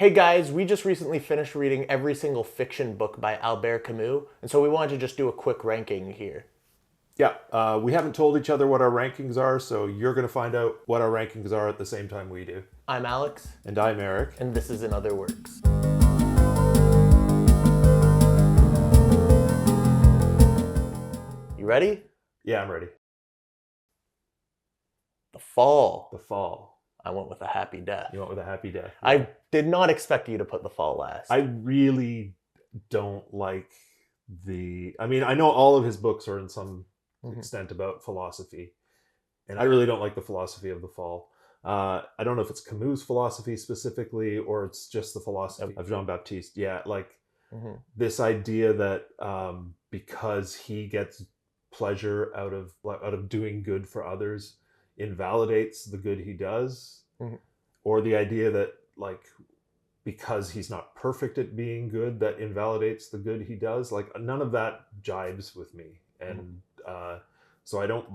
Hey guys, we just recently finished reading every single fiction book by Albert Camus, and so we wanted to just do a quick ranking here. Yeah, we haven't told each other what our rankings are, so you're going to find out what our rankings are at the same time we do. I'm Alex, And I'm Eric. and this is In Other Works. You ready? Yeah, I'm ready. The Fall. The Fall. I went with A Happy Death. You went with A Happy Death. I did not expect you to put The Fall last. I really don't like I mean, I know all of his books are in some extent about philosophy, and I really don't like the philosophy of The Fall. I don't know if it's Camus' philosophy specifically, or it's just the philosophy of Jean-Baptiste. Yeah, like this idea that because he gets pleasure out of doing good for others, invalidates the good he does, or the idea that like because he's not perfect at being good, that invalidates the good he does. Like none of that jibes with me, and so I don't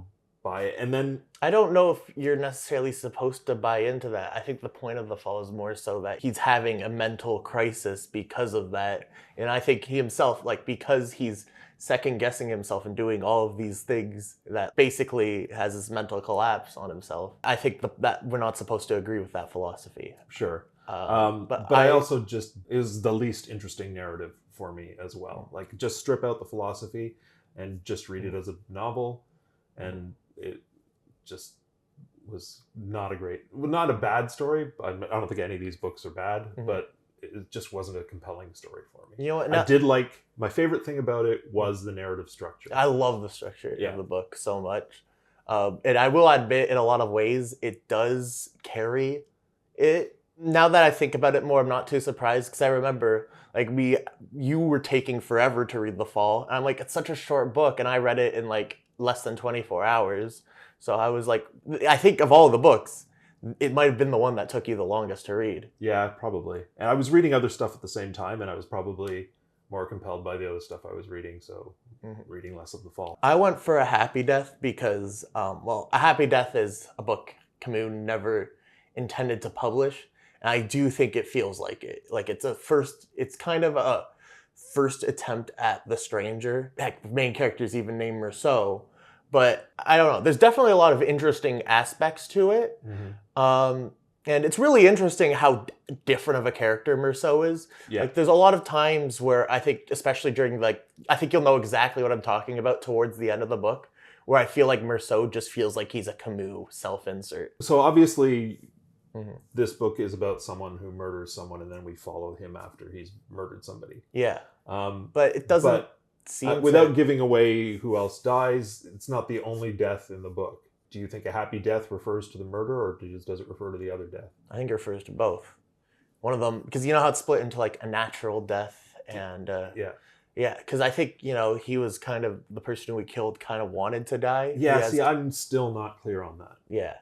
buy it. And then I don't know if you're necessarily supposed to buy into that. I think the point of The Fall is more so that he's having a mental crisis because of that. And I think he himself, like, because he's second guessing himself and doing all of these things, that basically has this mental collapse on himself. I think that we're not supposed to agree with that philosophy. sure. But I also just is the least interesting narrative for me as well. Like just strip out the philosophy and just read it as a novel, and it just was not a bad story. I don't think any of these books are bad, but it just wasn't a compelling story for me. You know what? I did like, my favorite thing about it was the narrative structure. I love the structure of the book so much. And I will admit, in a lot of ways, it does carry it. Now that I think about it more, I'm not too surprised, because I remember like you were taking forever to read The Fall. And I'm like, it's such a short book, and I read it in like less than 24 hours. So I was like, I think of all the books, it might have been the one that took you the longest to read. Yeah, probably. And I was reading other stuff at the same time, and I was probably more compelled by the other stuff I was reading, so reading less of The Fall. I went for A Happy Death because, A Happy Death is a book Camus never intended to publish. And I do think it feels like it. Like it's kind of a first attempt at the stranger. Heck, the main character is even named Rousseau. But I don't know. There's definitely a lot of interesting aspects to it. And it's really interesting how different of a character Rousseau is. Yeah. Like there's a lot of times where I think, especially during I think you'll know exactly what I'm talking about towards the end of the book, where I feel like Rousseau just feels like he's a Camus self-insert. So obviously this book is about someone who murders someone, and then we follow him after he's murdered somebody. Yeah. But it doesn't seem without giving away who else dies, it's not the only death in the book. Do you think A Happy Death refers to the murder, or does it refer to the other death? I think it refers to both. One of them, because you know how it's split into like a natural death and yeah, because I think, he was kind of the person who he killed kind of wanted to die. Yeah, I'm still not clear on that. Yeah.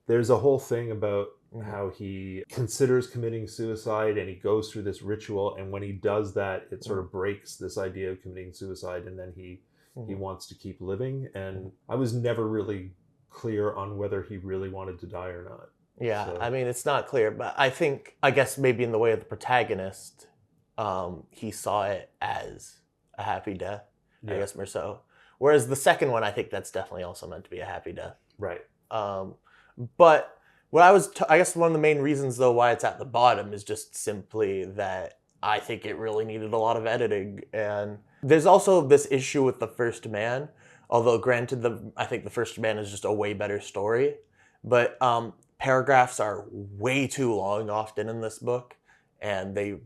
There's a whole thing about how he considers committing suicide, and he goes through this ritual, and when he does that, it sort of breaks this idea of committing suicide, and then he wants to keep living. And I was never really clear on whether he really wanted to die or not. Yeah, so. I mean, it's not clear, but I guess maybe in the way of the protagonist, he saw it as a happy death, I guess, Rousseau. Whereas the second one, I think that's definitely also meant to be a happy death. Right. But what I guess one of the main reasons, though, why it's at the bottom is just simply that I think it really needed a lot of editing. And there's also this issue with The First Man, although granted, I think The First Man is just a way better story. But paragraphs are way too long often in this book, and a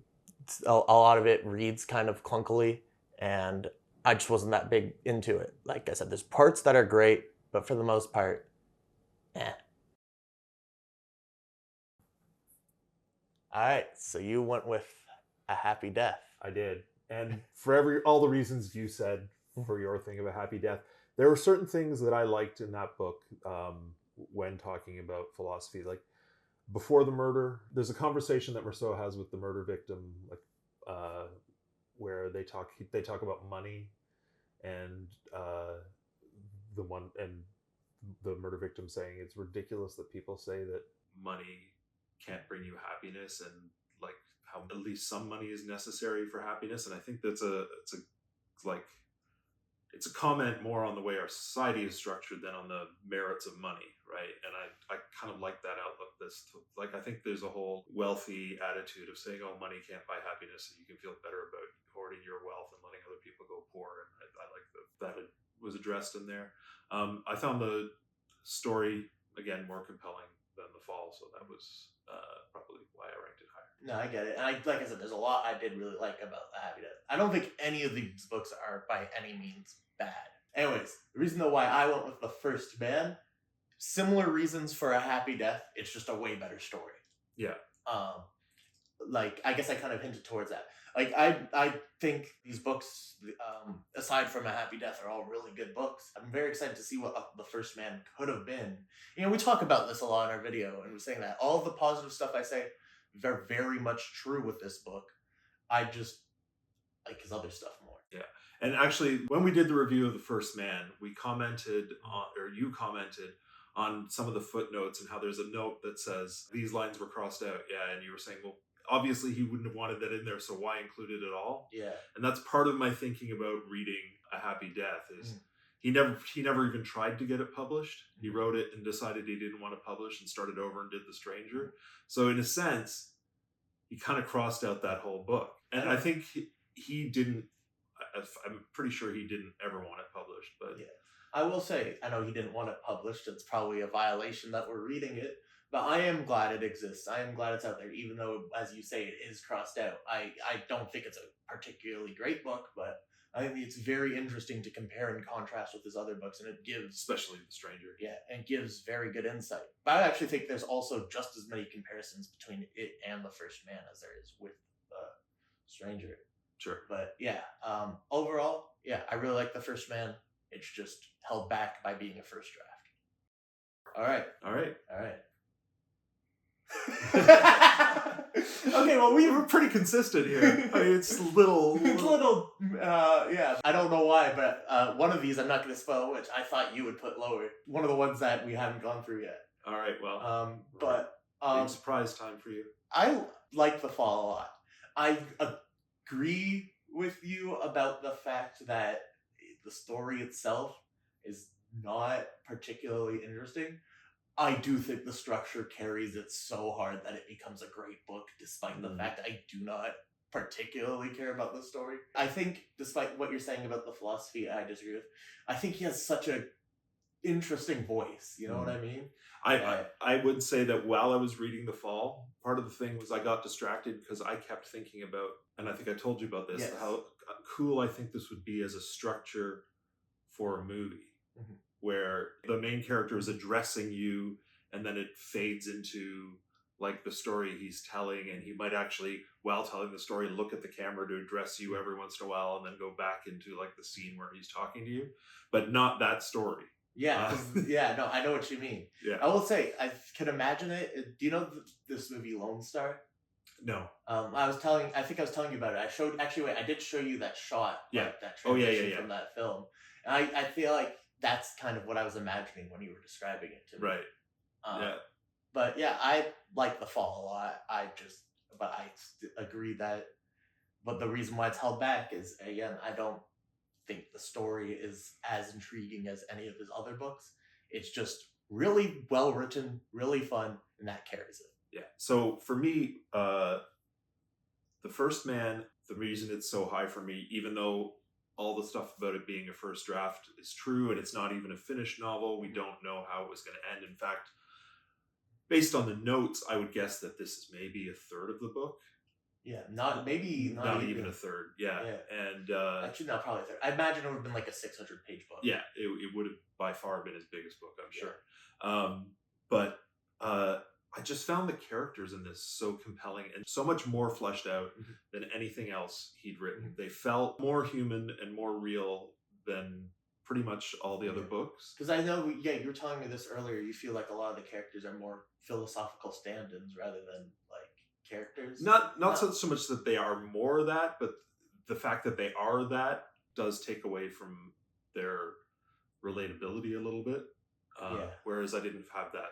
lot of it reads kind of clunkily, and I just wasn't that big into it. Like I said, there's parts that are great, but for the most part, eh. All right, so you went with A Happy Death. I did. And for all the reasons you said for your thing of A Happy Death, there were certain things that I liked in that book when talking about philosophy. Like before the murder, there's a conversation that Rousseau has with the murder victim, like where they talk about money, and the murder victim saying it's ridiculous that people say that money can't bring you happiness, and like least some money is necessary for happiness, and I think it's a comment more on the way our society is structured than on the merits of money, right? And I kind of like that outlook. I think there's a whole wealthy attitude of saying, oh, money can't buy happiness, and you can feel better about hoarding your wealth and letting other people go poor. And I like that it was addressed in there. I found the story, again, more compelling than The Fall, so that was probably why I ranked it higher. No, I get it. And like I said, there's a lot I did really like about The Happy Death. I don't think any of these books are by any means bad. Anyways, the reason though why I went with The First Man, similar reasons for A Happy Death, it's just a way better story. Yeah. Like, I guess I kind of hinted towards that. Like, I think these books, aside from A Happy Death, are all really good books. I'm very excited to see what The First Man could have been. You know, we talk about this a lot in our video, and we're saying that all of the positive stuff I say, they're very much true with this book. I just like his other stuff more. Yeah. And actually, when we did the review of The First Man, we commented on, or you commented on some of the footnotes and how there's a note that says these lines were crossed out. Yeah. And you were saying, well, obviously he wouldn't have wanted that in there, so why include it at all? Yeah. And that's part of my thinking about reading A Happy Death is he never even tried to get it published. He wrote it and decided he didn't want to publish and started over and did The Stranger. So in a sense, he kind of crossed out that whole book. And I think he didn't, I'm pretty sure he didn't ever want it published. But yeah, I will say, I know he didn't want it published. It's probably a violation that we're reading it. But I am glad it exists. I am glad it's out there, even though, as you say, it is crossed out. I don't think it's a particularly great book, but I think it's very interesting to compare and contrast with his other books, and it gives... Especially The Stranger. Yeah, and gives very good insight. But I actually think there's also just as many comparisons between it and The First Man as there is with Stranger. Sure. But yeah, overall, yeah, I really like The First Man. It's just held back by being a first draft. All right. Okay, well, we We're pretty consistent here. I mean, it's little. Yeah. I don't know why, but one of these, I'm not going to spoil which, I thought you would put lower. One of the ones that we haven't gone through yet. All right, well. But big surprise time for you. I like The Fall a lot. I agree with you about the fact that the story itself is not particularly interesting. I do think the structure carries it so hard that it becomes a great book, despite the fact I do not particularly care about the story. I think, despite what you're saying about the philosophy, I disagree with. I think he has such a interesting voice. You know what I mean? I would say that while I was reading The Fall, part of the thing was I got distracted because I kept thinking about, and I think I told you about this, Yes. how cool I think this would be as a structure for a movie. Where the main character is addressing you and then it fades into like the story he's telling, and he might actually, while telling the story, look at the camera to address you every once in a while and then go back into like the scene where he's talking to you, but not that story. Yeah, yeah, no, I know what you mean. Yeah. I will say, I can imagine it. Do you know this movie Lone Star? No. I think I was telling you about it. I did show you that shot. Yeah. Like, that transition yeah. from that film. And I feel like that's kind of what I was imagining when you were describing it to me. Right. Yeah. But yeah, I like The Fall a lot. I agree that, but the reason why it's held back is, again, I don't think the story is as intriguing as any of his other books. It's just really well written, really fun, and that carries it. Yeah. So for me, The First Man, the reason it's so high for me, even though all the stuff about it being a first draft is true, and it's not even a finished novel. We don't know how it was going to end. In fact, based on the notes, I would guess that this is maybe a third of the book. Yeah, not even a third. Yeah. And actually, not probably a third. I imagine it would have been like a 600-page book. Yeah, it would have by far been his biggest book, I'm sure. But I just found the characters in this so compelling and so much more fleshed out than anything else he'd written. They felt more human and more real than pretty much all the other books. Because I know, you were telling me this earlier, you feel like a lot of the characters are more philosophical stand-ins rather than like characters. Not so much that they are more that, but the fact that they are that does take away from their relatability a little bit. Whereas I didn't have that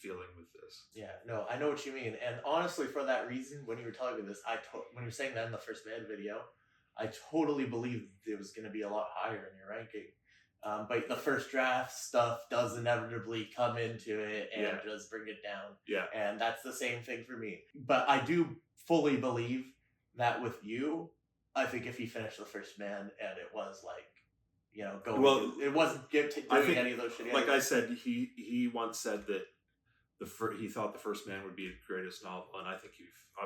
feeling with this. Yeah, no, I know what you mean. And honestly, for that reason, when you were telling me this, when you were saying that in the first man video, I totally believed it was going to be a lot higher in your ranking. But the first draft stuff does inevitably come into it and just bring it down. Yeah. And that's the same thing for me. But I do fully believe that with you, I think if he finished the first man and it was like, it wasn't doing any of those shitty like ideas. I said, he once said that he thought the first man would be the greatest novel, and I think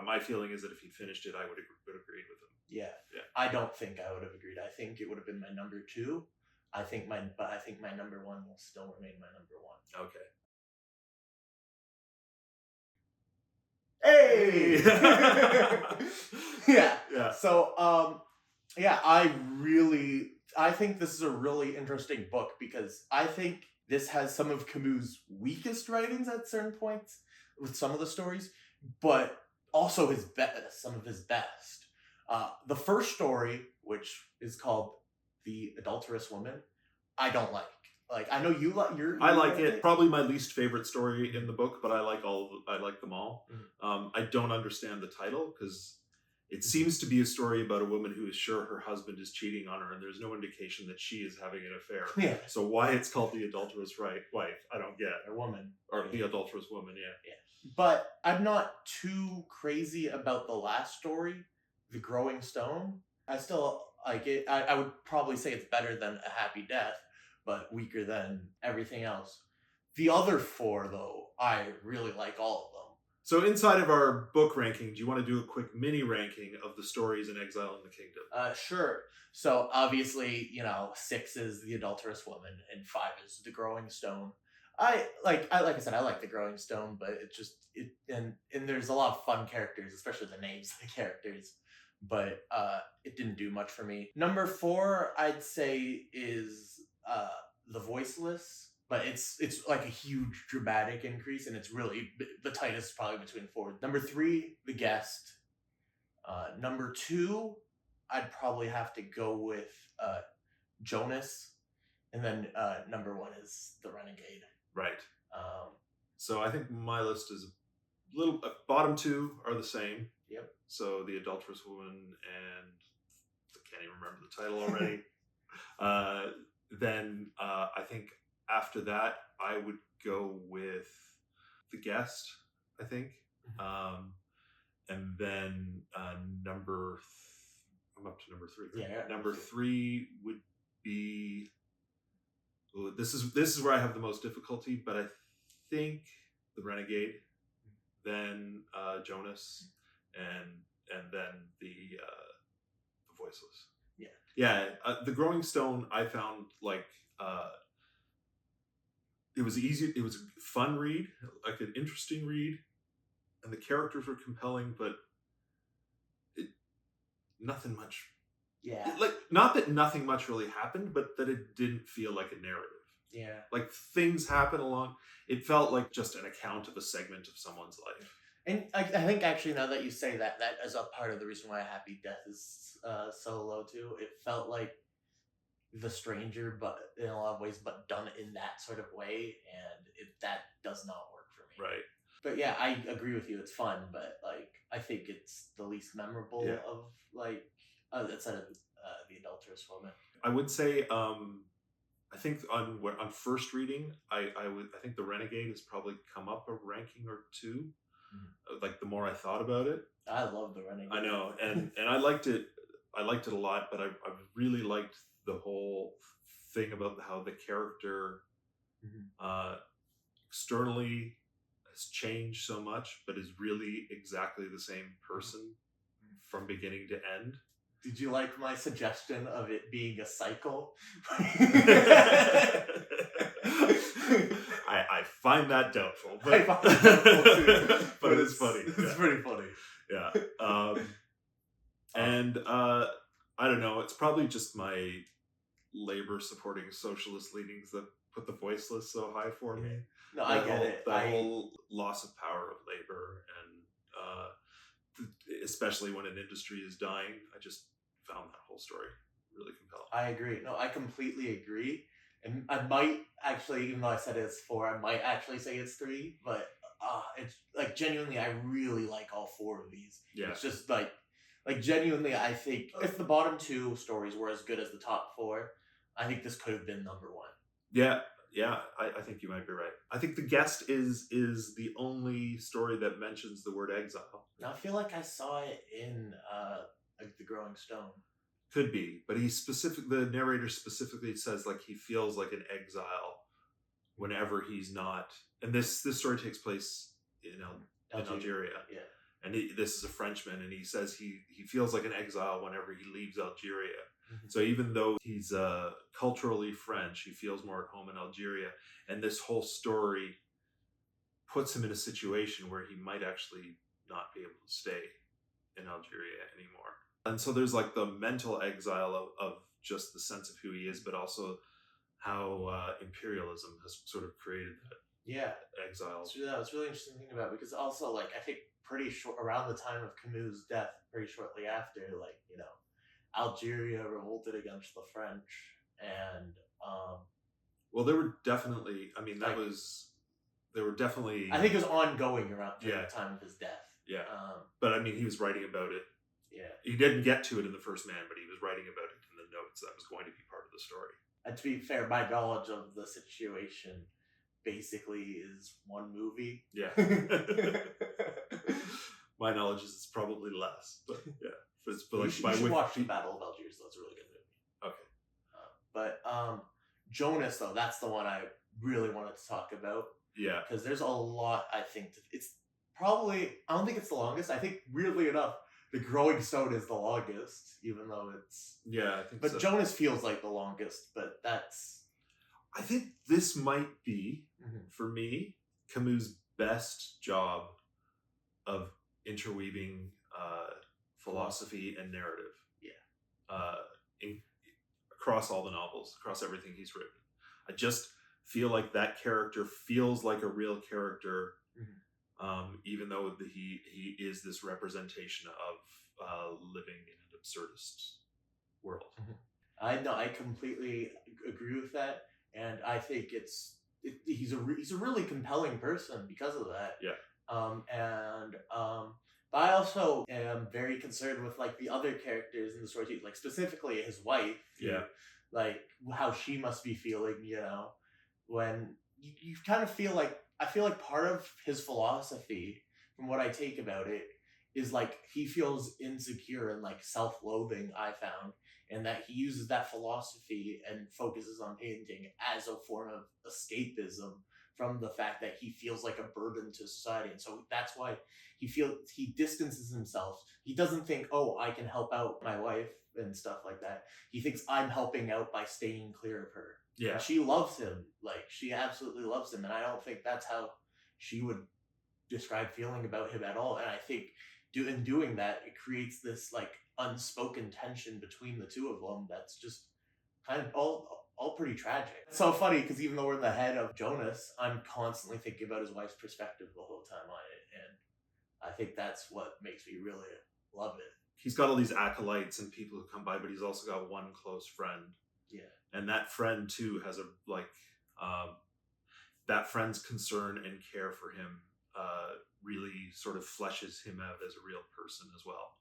my feeling is that if he finished it, I would have agreed with him. Yeah. I don't think I would have agreed. I think it would have been my number 2. I think my number 1 will still remain my number 1. Okay. Hey. Yeah. Yeah. So I think this is a really interesting book because I think this has some of Camus' weakest writings at certain points with some of the stories, but also some of his best. The first story, which is called The Adulterous Woman, I don't like. Like, I know you like I like it. Probably my least favorite story in the book, but I like them all. Mm-hmm. I don't understand the title because it seems to be a story about a woman who is sure her husband is cheating on her, and there's no indication that she is having an affair. Yeah. So why it's called The Adulterous Wife, I don't get. Or woman. Or The Adulterous Woman, yeah. But I'm not too crazy about the last story, The Growing Stone. I still like it. I would probably say it's better than A Happy Death, but weaker than everything else. The other 4, though, I really like all of them. So inside of our book ranking, do you want to do a quick mini ranking of the stories in Exile in the Kingdom? Sure. So obviously, 6 is The Adulterous Woman and 5 is The Growing Stone. Like I said, I like The Growing Stone, but and there's a lot of fun characters, especially the names of the characters. But it didn't do much for me. Number 4, I'd say, is The Voiceless. But it's like a huge dramatic increase, and it's really the tightest probably between 4. Number 3, The Guest. Number 2, I'd probably have to go with Jonas, and then number 1 is The Renegade. Right. So I think my list is a little. Bottom 2 are the same. Yep. So The Adulterous Woman and I can't even remember the title already. Then I think. After that, I would go with The Guest, I think. And then I'm up to number 3. Yeah. Number 3 would be... This is where I have the most difficulty, but I think The Renegade, then Jonas, and then the Voiceless. Yeah. Yeah, The Growing Stone, I found like... It was easy. It was a fun read, like an interesting read, and the characters were compelling, but nothing much. Yeah. Like, not that nothing much really happened, but that it didn't feel like a narrative. Yeah. Like, things happen along. It felt like just an account of a segment of someone's life. And I think actually now that you say that is a part of the reason why Happy Death is so low too. It felt like The Stranger, but in a lot of ways, but done in that sort of way, and that does not work for me. Right. But yeah, I agree with you. It's fun, but like I think it's the least memorable of like outside of The Adulterous Woman. I would say, I think on first reading, I think The Renegade has probably come up a ranking or 2. Mm-hmm. Like the more I thought about it, I love The Renegade. I know, and I liked it. I liked it a lot, but I really liked the whole thing about how the character externally has changed so much, but is really exactly the same person from beginning to end. Did you like my suggestion of it being a cycle? I find that doubtful, but, I find that doubtful too. but it's funny. It's pretty funny. Yeah. And I don't know. It's probably just my labor supporting socialist leanings that put The Voiceless so high for me. No, I get it. That whole loss of power of labor, and especially when an industry is dying, I just found that whole story really compelling. I agree. No, I completely agree. And I might actually, even though I said it's 4, I might actually say it's 3. But it's like genuinely, I really like all 4 of these. Yeah. It's just like genuinely, I think if the bottom 2 stories were as good as the top 4, I think this could have been number 1. Yeah, I think you might be right. I think The Guest is the only story that mentions the word exile. Now, I feel like I saw it in like The Growing Stone. Could be, but the narrator specifically says like he feels like an exile whenever he's not. And this story takes place in Algeria. Yeah. And this is a Frenchman, and he says he feels like an exile whenever he leaves Algeria. Mm-hmm. So even though he's culturally French, he feels more at home in Algeria. And this whole story puts him in a situation where he might actually not be able to stay in Algeria anymore. And so there's like the mental exile of just the sense of who he is, but also how imperialism has sort of created that exile. That's really interesting to think about, because also, like, I think pretty short around the time of Camus' death, pretty shortly after, like, Algeria revolted against the French, and well, there were definitely, I mean, there were definitely, I think it was ongoing around the time of his death. Yeah. But I mean, he was writing about it. Yeah. He didn't get to it in The First Man, but he was writing about it in the notes that was going to be part of the story. And to be fair, my knowledge of the situation basically is one movie. Yeah. My knowledge is probably less, but yeah. You should watch The Battle of Algiers, though. It's a really good movie. Okay. But Jonas, though, that's the one I really wanted to talk about. Yeah. Because there's a lot, I think. It's probably, I don't think it's the longest. I think, weirdly enough, The Growing Stone is the longest, even though it's... Yeah, I think but so. Jonas feels like the longest, but that's... I think this might be, for me, Camus' best job of interweaving philosophy and narrative. Yeah. Across all the novels, across everything he's written. I just feel like that character feels like a real character, even though he is this representation of living in an absurdist world. I completely agree with that, and I think he's a really compelling person because of that. Yeah. But I also am very concerned with like the other characters in the story too, like specifically his wife. Yeah. Like how she must be feeling, when you kind of feel like, I feel like part of his philosophy, from what I take about it, is like he feels insecure and like self-loathing, I found, and that he uses that philosophy and focuses on painting as a form of escapism from the fact that he feels like a burden to society. And so that's why he distances himself. He doesn't think, oh, I can help out my wife and stuff like that. He thinks I'm helping out by staying clear of her. Yeah. And she loves him. Like, she absolutely loves him. And I don't think that's how she would describe feeling about him at all. And I think in doing that, it creates this like unspoken tension between the two of them that's just kind of all pretty tragic. It's so funny because even though we're in the head of Jonas, I'm constantly thinking about his wife's perspective the whole time on it, and I think that's what makes me really love it. He's got all these acolytes and people who come by, but he's also got one close friend. Yeah. And that friend too has that friend's concern and care for him really sort of fleshes him out as a real person as well,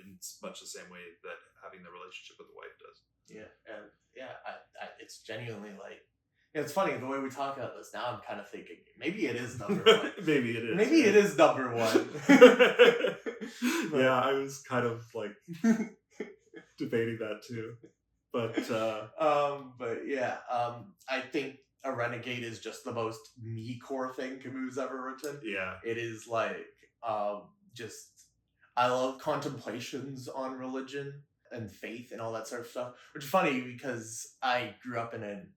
in much the same way that having the relationship with the wife does. Yeah, and it's genuinely like, it's funny the way we talk about this now. I'm kind of thinking maybe it is number one. Maybe it is. Maybe it is number one. Yeah, I was kind of like debating that too, but yeah, I think A Renegade is just the most me-core thing Camus ever written. Yeah, it is like just, I love contemplations on religion and faith and all that sort of stuff, which is funny because I grew up in an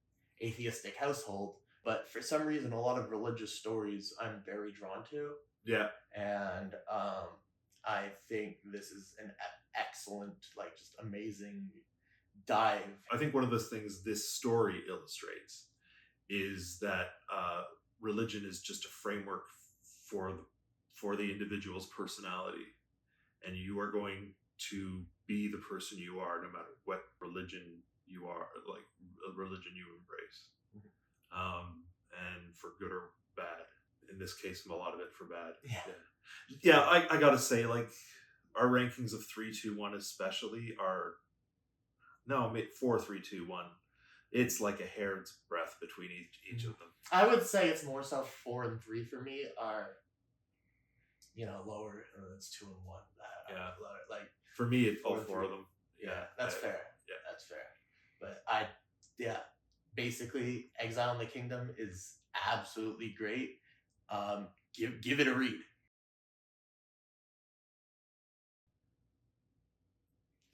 atheistic household, but for some reason a lot of religious stories I'm very drawn to. Yeah. And I think this is an excellent, like, just amazing dive. I think one of the things this story illustrates is that religion is just a framework for the individual's personality, and you are going to be the person you are no matter what religion you are, like a religion you embrace, and for good or bad. In this case, a lot of it for bad. Yeah. I gotta say, like, our rankings of 3, 2, 1 especially are 4, 3, 2, 1. It's like a hair's breadth between each of them. I would say it's more so 4 and 3 for me are, lower. It's 2 and 1. Lower. Like for me, it's all 4 of them. Yeah, that's fair. Yeah, that's fair. But basically, Exile in the Kingdom is absolutely great. Give it a read.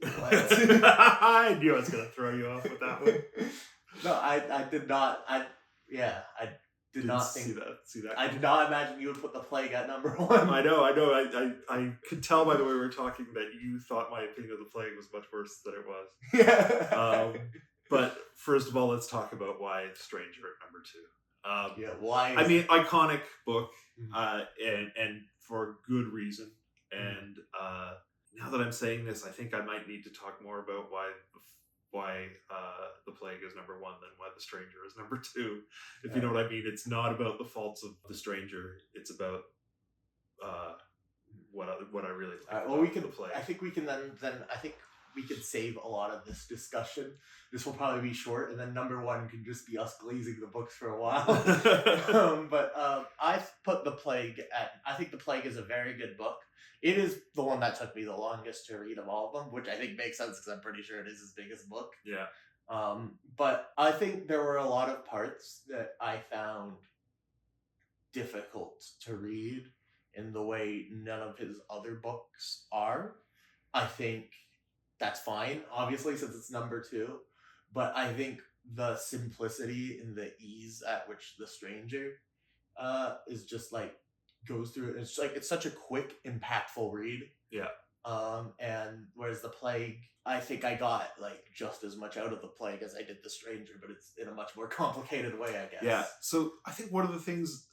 I knew I was gonna throw you off with that one. No, I did not. I did not see that. I did not imagine you would put The Plague at number 1. I know. I could tell by the way we were talking that you thought my opinion of The Plague was much worse than it was. Yeah. But first of all, let's talk about why Stranger at number 2. Why? I mean, iconic book, and for good reason. And now that I'm saying this, I think I might need to talk more about why The Plague is number 1 than why The Stranger is number 2. If you know what I mean. It's not about the faults of The Stranger. It's about what I really like. Well, we can. The Plague. I think we can then. I think we could save a lot of this discussion. This will probably be short, and then number 1 can just be us glazing the books for a while. But I've put The Plague at. I think The Plague is a very good book. It is the one that took me the longest to read of all of them, which I think makes sense because I'm pretty sure it is his biggest book. Yeah. But I think there were a lot of parts that I found difficult to read in the way none of his other books are. I think that's fine, obviously, since it's number 2. But I think the simplicity and the ease at which The Stranger is just like goes through it. It's like it's such a quick, impactful read. Yeah. And whereas The Plague, I think I got like just as much out of The Plague as I did The Stranger, but it's in a much more complicated way, I guess. Yeah. So I think one of the things,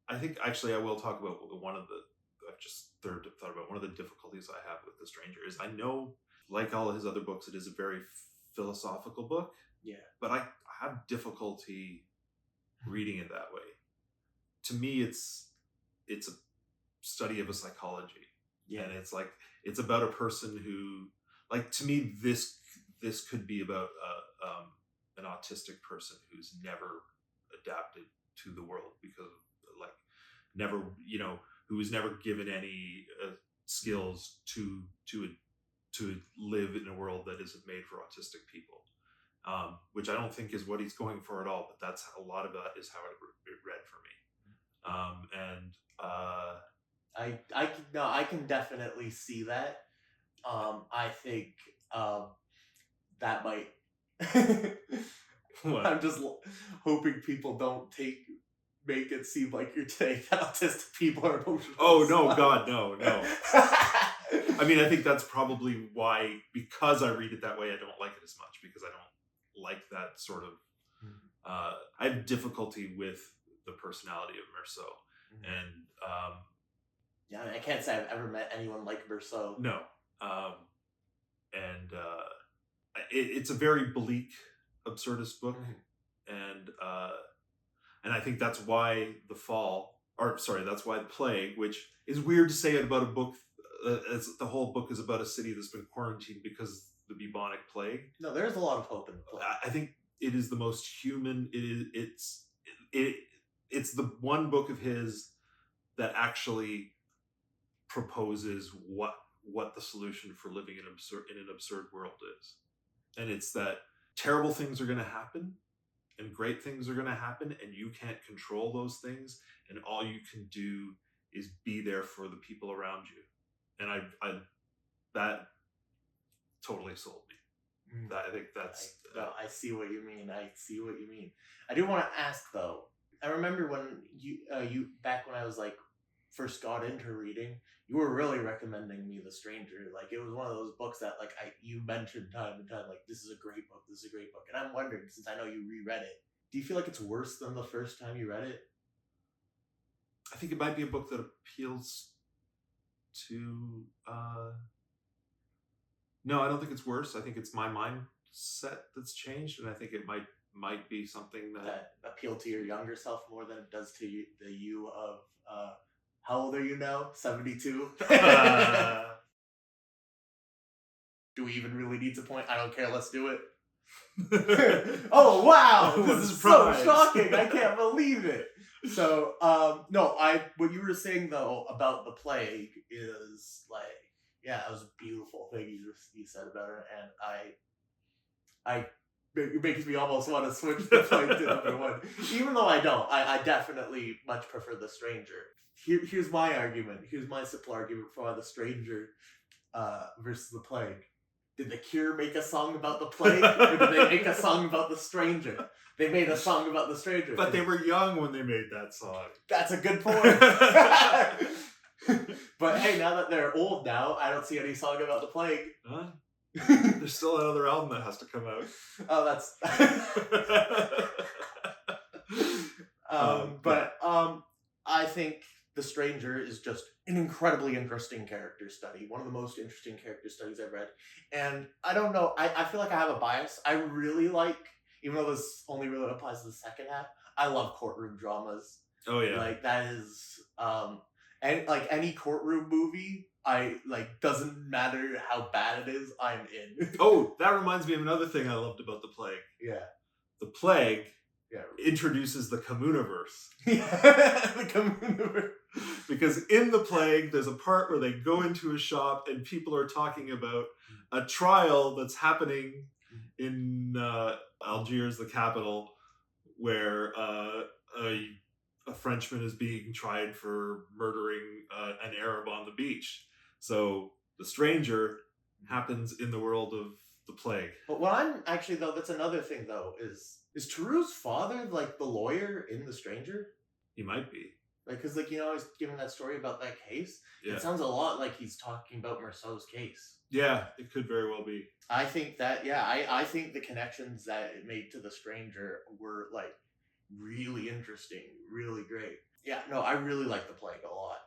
I will talk about one of the, I've just thought about one of the difficulties I have with The Stranger is I know, like all of his other books, it is a very philosophical book. Yeah. But I have difficulty reading it that way. To me, it's a study of a psychology. Yeah. And it's like, it's about a person who, like, to me, this could be about an autistic person who's never adapted to the world because, like, never, who was never given any skills to live in a world that isn't made for autistic people, which I don't think is what he's going for at all. But that's a lot of that is how it read for me, I can definitely see that. I think that might. I'm just hoping people don't make it seem like you're saying that autistic people are emotional. Oh no, God, no. I mean, I think that's probably why, because I read it that way, I don't like it as much, because I don't like that sort of. I have difficulty with the personality of Merceau, and yeah, I mean, I can't say I've ever met anyone like Merceau. No, and it's a very bleak, absurdist book, and I think that's why that's why The Plague, which is weird to say it about a book, as the whole book is about a city that's been quarantined because of the bubonic plague. No, there's a lot of hope in The Plague. I think it is the most human. It's the one book of his that actually proposes what the solution for living in an absurd world is. And it's that terrible things are going to happen and great things are going to happen, and you can't control those things, and all you can do is be there for the people around you. And I that totally sold me. I think that's I see what you mean. I do want to ask though. I remember when you back when I was like first got into reading, you were really recommending me The Stranger. Like, it was one of those books that like you mentioned time and time, like, this is a great book. And I'm wondering, since I know you reread it, do you feel like it's worse than the first time you read it? I think it might be a book that appeals to no, I don't think it's worse. I think it's my mindset set that's changed, and I think it might be something that appeal to your younger self more than it does to the you of how old are you now? 72. Do we even really need to point? I don't care. Let's do it. Oh wow! This is so shocking. I can't believe it. So no, what you were saying though about the plague is like, yeah, it was a beautiful thing you said about her, and it makes me almost want to switch the plague to number one, even though I don't. I definitely much prefer the stranger. Here's my argument. Here's my simple argument for the stranger versus the plague. Did The Cure make a song about the plague, or did they make a song about the stranger? They made a song about the stranger. But they were young when they made that song. That's a good point. But hey, now that they're old now, I don't see any song about the plague. Huh? There's still another album that has to come out. Oh, that's... I think The Stranger is just an incredibly interesting character study. One of the most interesting character studies I've read. And I don't know, I feel like I have a bias. I really like, even though this only really applies to the second half, I love courtroom dramas. Oh yeah. Like that is and like any courtroom movie, I like, doesn't matter how bad it is, I'm in. Oh, that reminds me of another thing I loved about the plague. Yeah. The plague introduces the Camuniverse. The Camuniverse. Because in the plague, there's a part where they go into a shop and people are talking about a trial that's happening in Algiers, the capital, where a Frenchman is being tried for murdering an Arab on the beach. So The Stranger happens in the world of the plague. But what I'm actually, though, that's another thing, though, is Theroux's father, like, the lawyer in The Stranger? He might be. Like, because, like, you know, I was giving that story about that case. Yeah. It sounds a lot like he's talking about Meursault's case. Yeah, it could very well be. I think that, I think the connections that it made to The Stranger were, like, really interesting, really great. Yeah, no, I really like The Plague a lot.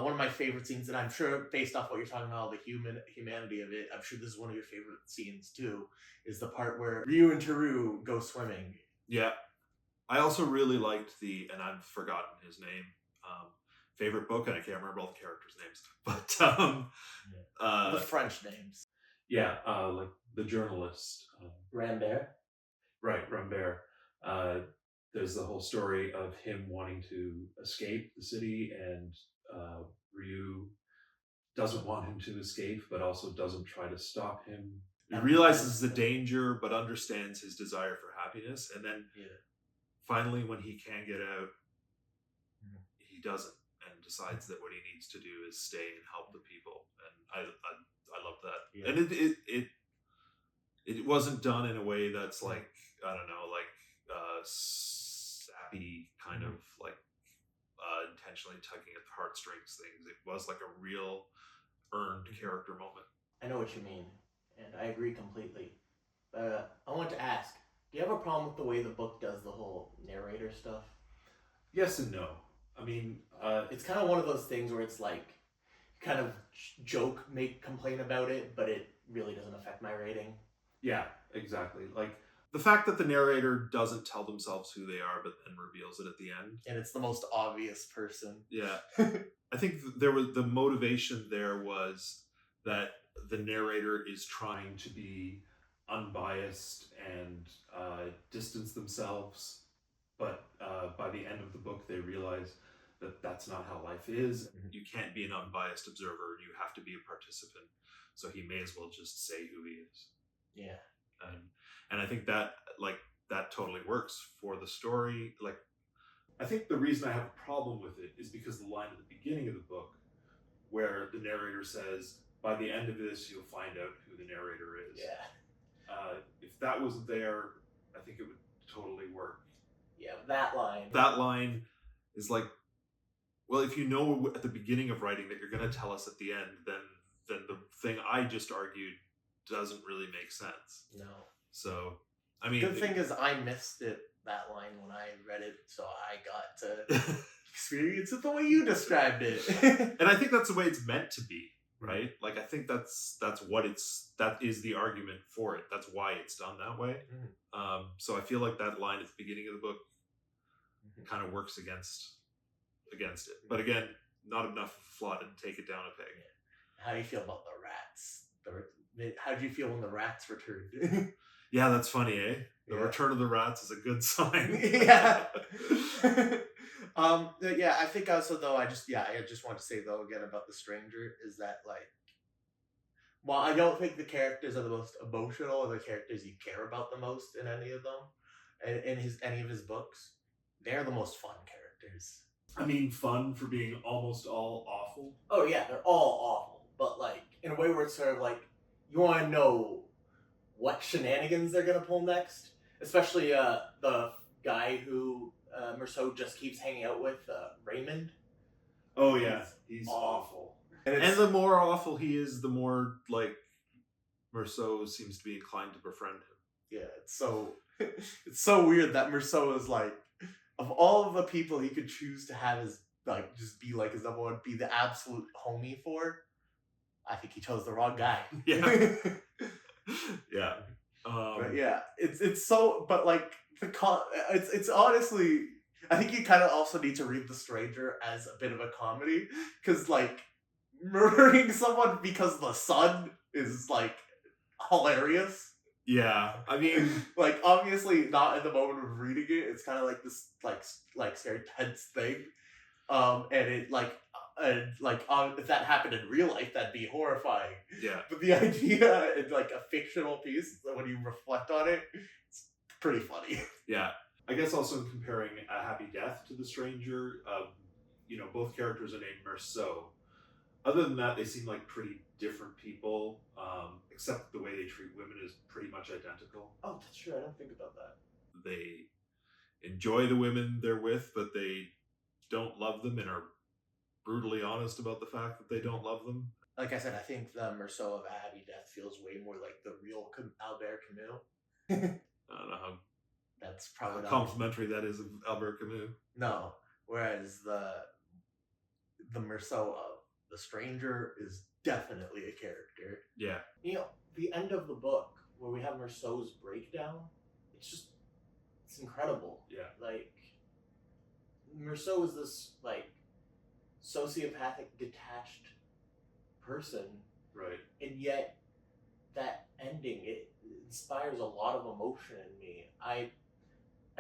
One of my favorite scenes, and I'm sure based off what you're talking about, the humanity of it, I'm sure this is one of your favorite scenes too, is the part where Ryu and Theroux go swimming. Yeah. I also really liked and I've forgotten his name, favorite book, and I can't remember all the characters' names, but... the French names. Yeah, like the journalist. Rambert. Right, Rambert. There's the whole story of him wanting to escape the city, and Ryu doesn't want him to escape, but also doesn't try to stop him. He realizes the danger, but understands his desire for happiness, and then finally, when he can get out, he doesn't, and decides that what he needs to do is stay and help the people. And I love that. Yeah. And it wasn't done in a way that's like, I don't know, like sappy kind of like intentionally tugging at the heartstrings things. It was like a real earned character moment. I know what you mean, and I agree completely. But I want to ask, do you have a problem with the way the book does the whole narrator stuff? Yes and no. I mean, it's kind of one of those things where it's like, kind of complain about it, but it really doesn't affect my rating. Yeah, exactly. Like, the fact that the narrator doesn't tell themselves who they are, but then reveals it at the end. And it's the most obvious person. Yeah. I think the motivation there was that the narrator is trying to be unbiased and distance themselves, but by the end of the book they realize that that's not how life is. Mm-hmm. You can't be an unbiased observer, you have to be a participant, so he may as well just say who he is. Yeah. And I think that that totally works for the story. Like, I think the reason I have a problem with it is because the line at the beginning of the book where the narrator says, by the end of this, you'll find out who the narrator is. Yeah. If that wasn't there, I think it would totally work. Yeah, that line. That line is like, well, if you know at the beginning of writing that you're going to tell us at the end, then the thing I just argued doesn't really make sense. No. So, I mean... Good thing is I missed that line when I read it, so I got to experience it the way you described it. And I think that's the way it's meant to be. right? Like I think that is the argument for it. That's why it's done that way. So I feel like that line at the beginning of the book kind of works against it. But again, not enough of a flaw to take it down a peg. How do you feel about the rats? How did you feel when the rats returned? Yeah, that's funny, eh? The return of the rats is a good sign. Yeah. Yeah, I think also though I just want to say though again about the stranger is that like, while I don't think the characters are the most emotional or the characters you care about the most in any of them, in any of his books, they're the most fun characters. I mean, fun for being almost all awful. Oh yeah, they're all awful, but like in a way where it's sort of like you want to know what shenanigans they're gonna pull next, especially the guy who Merceau just keeps hanging out with, Raymond. Oh yeah, he's awful. And the more awful he is, the more like Merceau seems to be inclined to befriend him. Yeah, it's so weird that Merceau is like, of all of the people he could choose to have his like just be like his number one, be the absolute homie for, I think he chose the wrong guy. Yeah. Yeah. But yeah, it's so, but like it's honestly, I think you kind of also need to read The Stranger as a bit of a comedy, because like murdering someone because the sun is like hilarious. Yeah, I mean, like obviously not in the moment of reading it. It's kind of like this like scary tense thing, and it if that happened in real life, that'd be horrifying. Yeah. But the idea in like a fictional piece, when you reflect on it, it's pretty funny. Yeah. I guess also comparing A Happy Death to The Stranger, both characters are named Merceau. Other than that, they seem like pretty different people, except the way they treat women is pretty much identical. Oh, that's true. I don't think about that. They enjoy the women they're with, but they don't love them and are brutally honest about the fact that they don't love them. Like I said, I think the Merceau of A Happy Death feels way more like the real Albert Camus. I don't know how that's probably complimentary that is of Albert Camus. No, whereas the Merceau of The Stranger is definitely a character. Yeah. The end of the book where we have Merceau's breakdown, it's incredible. Yeah. Like, Merceau is this like sociopathic, detached person, right? And yet, that ending, it inspires a lot of emotion in me. I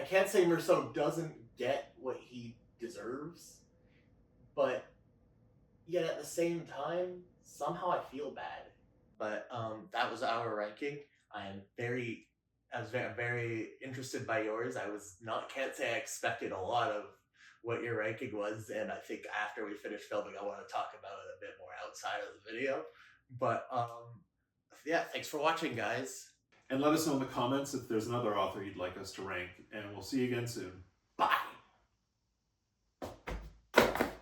can't say Merceau doesn't get what he deserves, but yet at the same time, somehow I feel bad. But that was our ranking. I was very interested by yours. Can't say I expected a lot of what your ranking was, and I think after we finish filming, I want to talk about it a bit more outside of the video. But yeah, thanks for watching, guys. And let us know in the comments if there's another author you'd like us to rank, and we'll see you again soon.